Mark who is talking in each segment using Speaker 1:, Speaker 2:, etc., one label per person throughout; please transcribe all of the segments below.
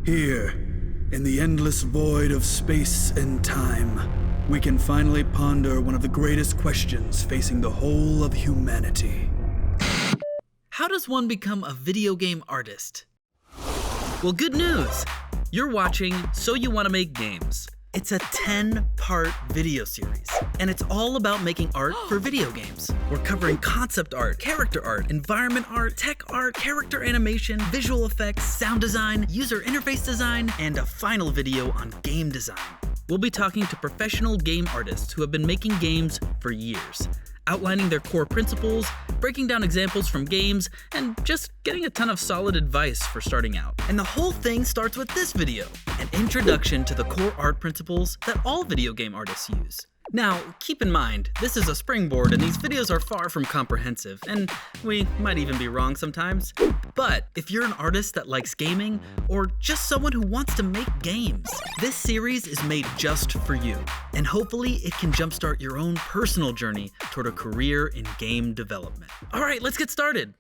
Speaker 1: Here, in the endless void of space and time, we can finally ponder one of the greatest questions facing the whole of humanity.
Speaker 2: How does one become a video game artist? Well, good news! You're watching So You Want to Make Games. It's a 10-part video series, and it's all about making art for video games. We're covering concept art, character art, environment art, tech art, character animation, visual effects, sound design, user interface design, and a final video on game design. We'll be talking to professional game artists who have been making games for years, outlining their core principles, breaking down examples from games, and just getting a ton of solid advice for starting out. And the whole thing starts with this video, an introduction to the core art principles that all video game artists use. Now, keep in mind, this is a springboard and these videos are far from comprehensive, and we might even be wrong sometimes. But if you're an artist that likes gaming, or just someone who wants to make games, this series is made just for you. And hopefully it can jumpstart your own personal journey toward a career in game development. All right, let's get started.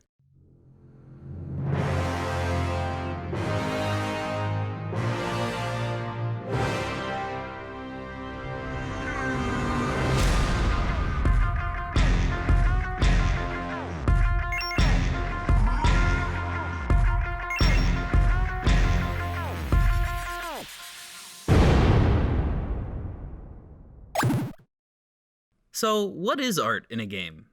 Speaker 2: So, what is art in a game?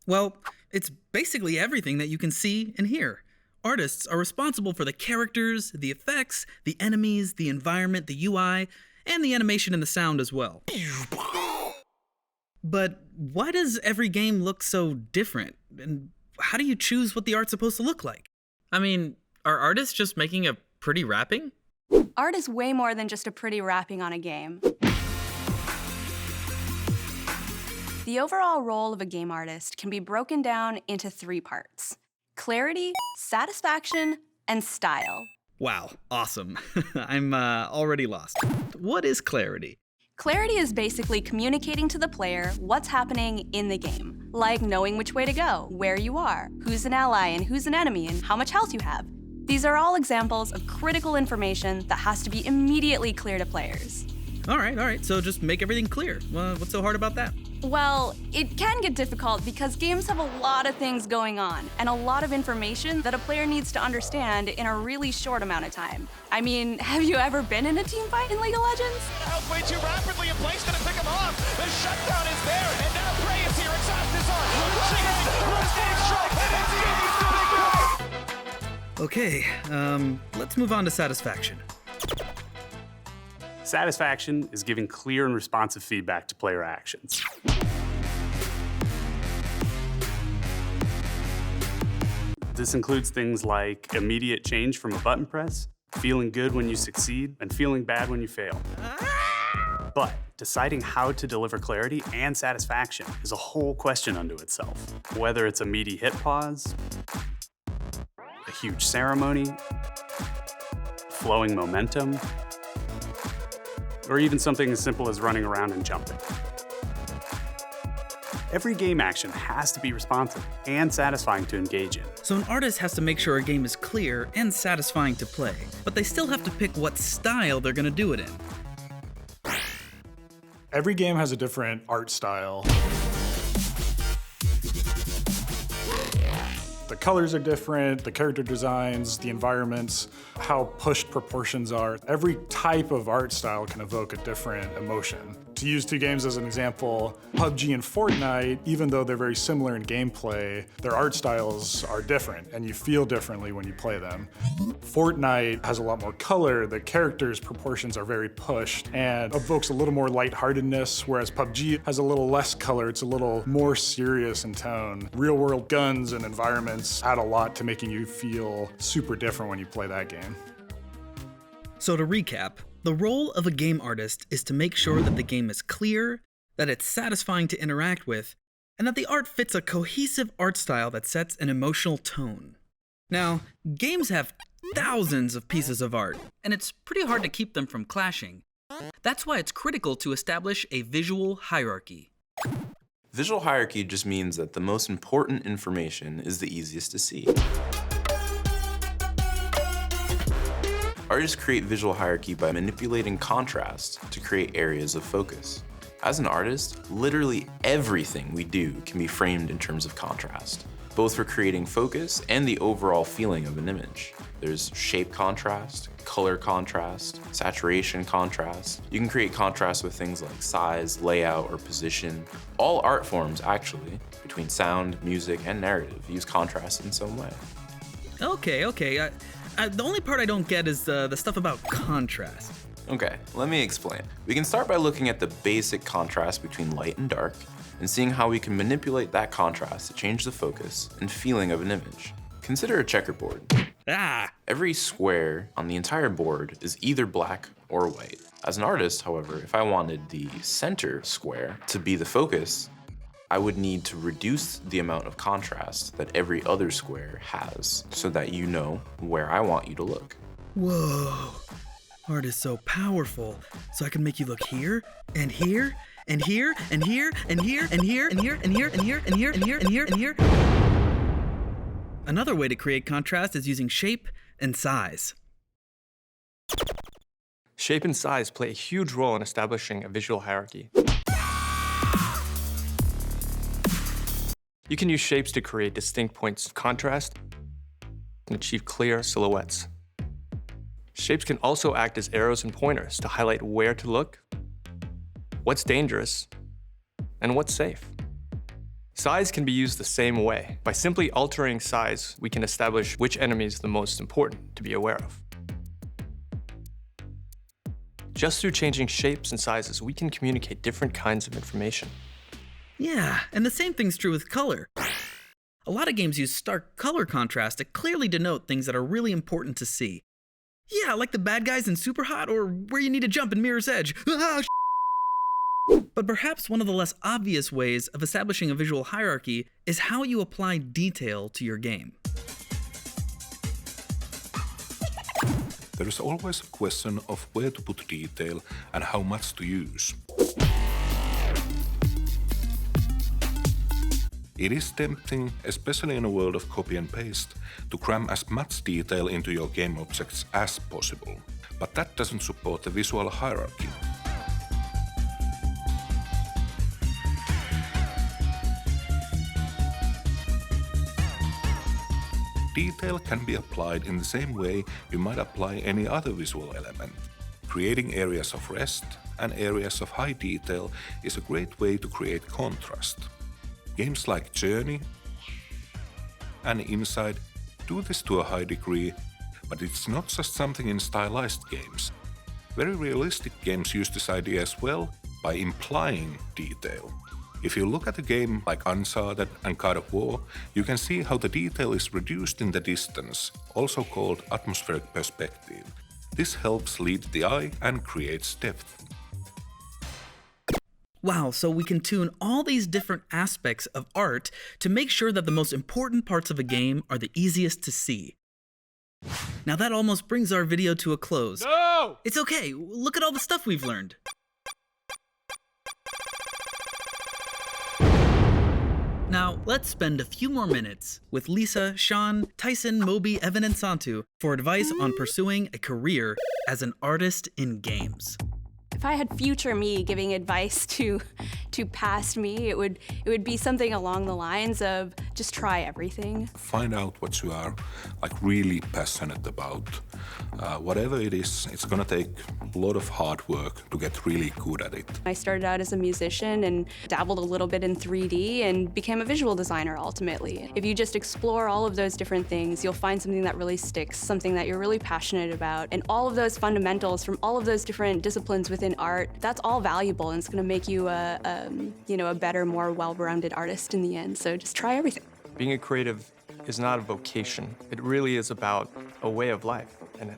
Speaker 2: Well, it's basically everything that you can see and hear. Artists are responsible for the characters, the effects, the enemies, the environment, the UI, and the animation and the sound as well. But why does every game look so different? And how do you choose what the art's supposed to look like? I mean, are artists just making a pretty wrapping?
Speaker 3: Art is way more than just a pretty wrapping on a game. The overall role of a game artist can be broken down into 3 parts: clarity, satisfaction, and style.
Speaker 2: Wow, awesome. I'm already lost. What is clarity?
Speaker 3: Clarity is basically communicating to the player what's happening in the game, like knowing which way to go, where you are, who's an ally and who's an enemy, and how much health you have. These are all examples of critical information that has to be immediately clear to players.
Speaker 2: All right, so just make everything clear. What's so hard about that?
Speaker 3: Well, it can get difficult because games have a lot of things going on and a lot of information that a player needs to understand in a really short amount of time. I mean, have you ever been in a team fight in League of Legends?
Speaker 4: Out way too rapidly, and Blake's gonna pick him off. The shutdown is there, and now Prey is here. Exhaust is on.
Speaker 2: Okay, let's move on to satisfaction.
Speaker 5: Satisfaction is giving clear and responsive feedback to player actions. This includes things like immediate change from a button press, feeling good when you succeed, and feeling bad when you fail. But deciding how to deliver clarity and satisfaction is a whole question unto itself. Whether it's a meaty hit pause, a huge ceremony, flowing momentum, or even something as simple as running around and jumping. Every game action has to be responsive and satisfying to engage in.
Speaker 2: So an artist has to make sure a game is clear and satisfying to play, but they still have to pick what style they're gonna do it in.
Speaker 6: Every game has a different art style. The colors are different, the character designs, the environments, how pushed proportions are. Every type of art style can evoke a different emotion. To use 2 games as an example, PUBG and Fortnite, even though they're very similar in gameplay, their art styles are different, and you feel differently when you play them. Fortnite has a lot more color, the characters' proportions are very pushed, and evokes a little more lightheartedness, whereas PUBG has a little less color, it's a little more serious in tone. Real-world guns and environments add a lot to making you feel super different when you play that game.
Speaker 2: So to recap, the role of a game artist is to make sure that the game is clear, that it's satisfying to interact with, and that the art fits a cohesive art style that sets an emotional tone. Now, games have thousands of pieces of art, and it's pretty hard to keep them from clashing. That's why it's critical to establish a visual hierarchy.
Speaker 7: Visual hierarchy just means that the most important information is the easiest to see. Artists create visual hierarchy by manipulating contrast to create areas of focus. As an artist, literally everything we do can be framed in terms of contrast, both for creating focus and the overall feeling of an image. There's shape contrast, color contrast, saturation contrast. You can create contrast with things like size, layout, or position. All art forms, actually, between sound, music, and narrative, use contrast in some way.
Speaker 2: Okay. The only part I don't get is the stuff about contrast.
Speaker 7: Okay, let me explain. We can start by looking at the basic contrast between light and dark and seeing how we can manipulate that contrast to change the focus and feeling of an image. Consider a checkerboard. Every square on the entire board is either black or white. As an artist, however, if I wanted the center square to be the focus, I would need to reduce the amount of contrast that every other square has so that you know where I want you to look.
Speaker 2: Whoa. Art is so powerful. So I can make you look here, and here, and here, and here, and here, and here, and here, and here, and here, and here, and here, and here, and here. Another way to create contrast is using shape and size.
Speaker 8: Shape and size play a huge role in establishing a visual hierarchy. You can use shapes to create distinct points of contrast and achieve clear silhouettes. Shapes can also act as arrows and pointers to highlight where to look, what's dangerous, and what's safe. Size can be used the same way. By simply altering size, we can establish which enemy is the most important to be aware of. Just through changing shapes and sizes, we can communicate different kinds of information.
Speaker 2: Yeah, and the same thing's true with color. A lot of games use stark color contrast to clearly denote things that are really important to see. Yeah, like the bad guys in Superhot or where you need to jump in Mirror's Edge. But perhaps one of the less obvious ways of establishing a visual hierarchy is how you apply detail to your game.
Speaker 9: There is always a question of where to put detail and how much to use. It is tempting, especially in a world of copy and paste, to cram as much detail into your game objects as possible. But that doesn't support the visual hierarchy. Detail can be applied in the same way you might apply any other visual element. Creating areas of rest and areas of high detail is a great way to create contrast. Games like Journey and Inside do this to a high degree, but it's not just something in stylized games. Very realistic games use this idea as well by implying detail. If you look at a game like Uncharted and God of War, you can see how the detail is reduced in the distance, also called atmospheric perspective. This helps lead the eye and creates depth.
Speaker 2: Wow, so we can tune all these different aspects of art to make sure that the most important parts of a game are the easiest to see. Now that almost brings our video to a close.
Speaker 8: No!
Speaker 2: It's okay, look at all the stuff we've learned. Now, let's spend a few more minutes with Lisa, Sean, Tyson, Moby, Evan, and Santu for advice on pursuing a career as an artist in games.
Speaker 3: If I had future me giving advice to past me, it would be something along the lines of just try everything.
Speaker 9: Find out what you are really passionate about. Whatever it is, it's gonna take a lot of hard work to get really good at it.
Speaker 3: I started out as a musician and dabbled a little bit in 3D and became a visual designer ultimately. If you just explore all of those different things, you'll find something that really sticks, something that you're really passionate about. And all of those fundamentals from all of those different disciplines within art, that's all valuable and it's gonna make you a better, more well-rounded artist in the end. So just try everything.
Speaker 8: Being a creative is not a vocation. It really is about a way of life and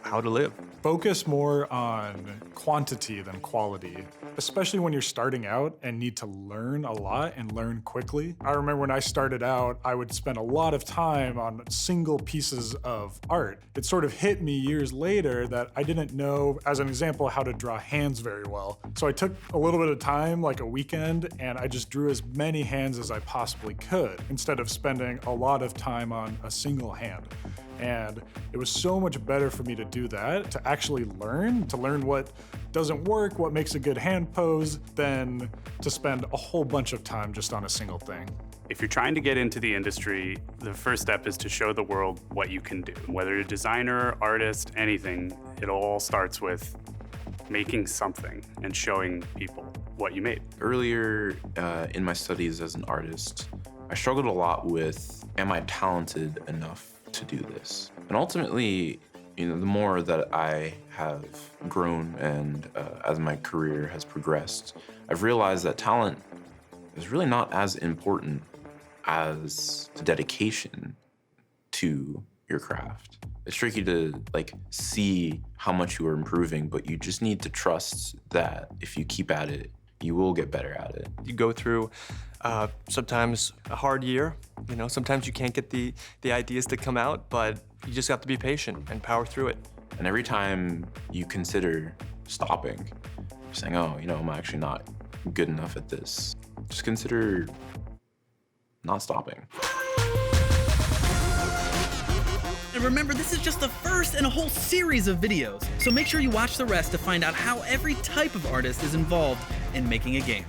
Speaker 8: how to live.
Speaker 6: Focus more on quantity than quality, especially when you're starting out and need to learn a lot and learn quickly. I remember when I started out, I would spend a lot of time on single pieces of art. It sort of hit me years later that I didn't know, as an example, how to draw hands very well. So I took a little bit of time, like a weekend, and I just drew as many hands as I possibly could, instead of spending a lot of time on a single hand. And it was so much better for me to do that, to actually learn what doesn't work, what makes a good hand pose, than to spend a whole bunch of time just on a single thing.
Speaker 5: If you're trying to get into the industry, the first step is to show the world what you can do. Whether you're a designer, artist, anything, it all starts with making something and showing people what you made.
Speaker 7: Earlier in my studies as an artist, I struggled a lot with, am I talented enough to do this? And ultimately, the more that I have grown and as my career has progressed, I've realized that talent is really not as important as the dedication to your craft. It's tricky to see how much you are improving, but you just need to trust that if you keep at it, you will get better at it.
Speaker 8: You go through sometimes a hard year. Sometimes you can't get the ideas to come out, but you just have to be patient and power through it.
Speaker 7: And every time you consider stopping, saying, oh, I'm actually not good enough at this, just consider not stopping.
Speaker 2: And remember, this is just the first in a whole series of videos, so make sure you watch the rest to find out how every type of artist is involved in making a game.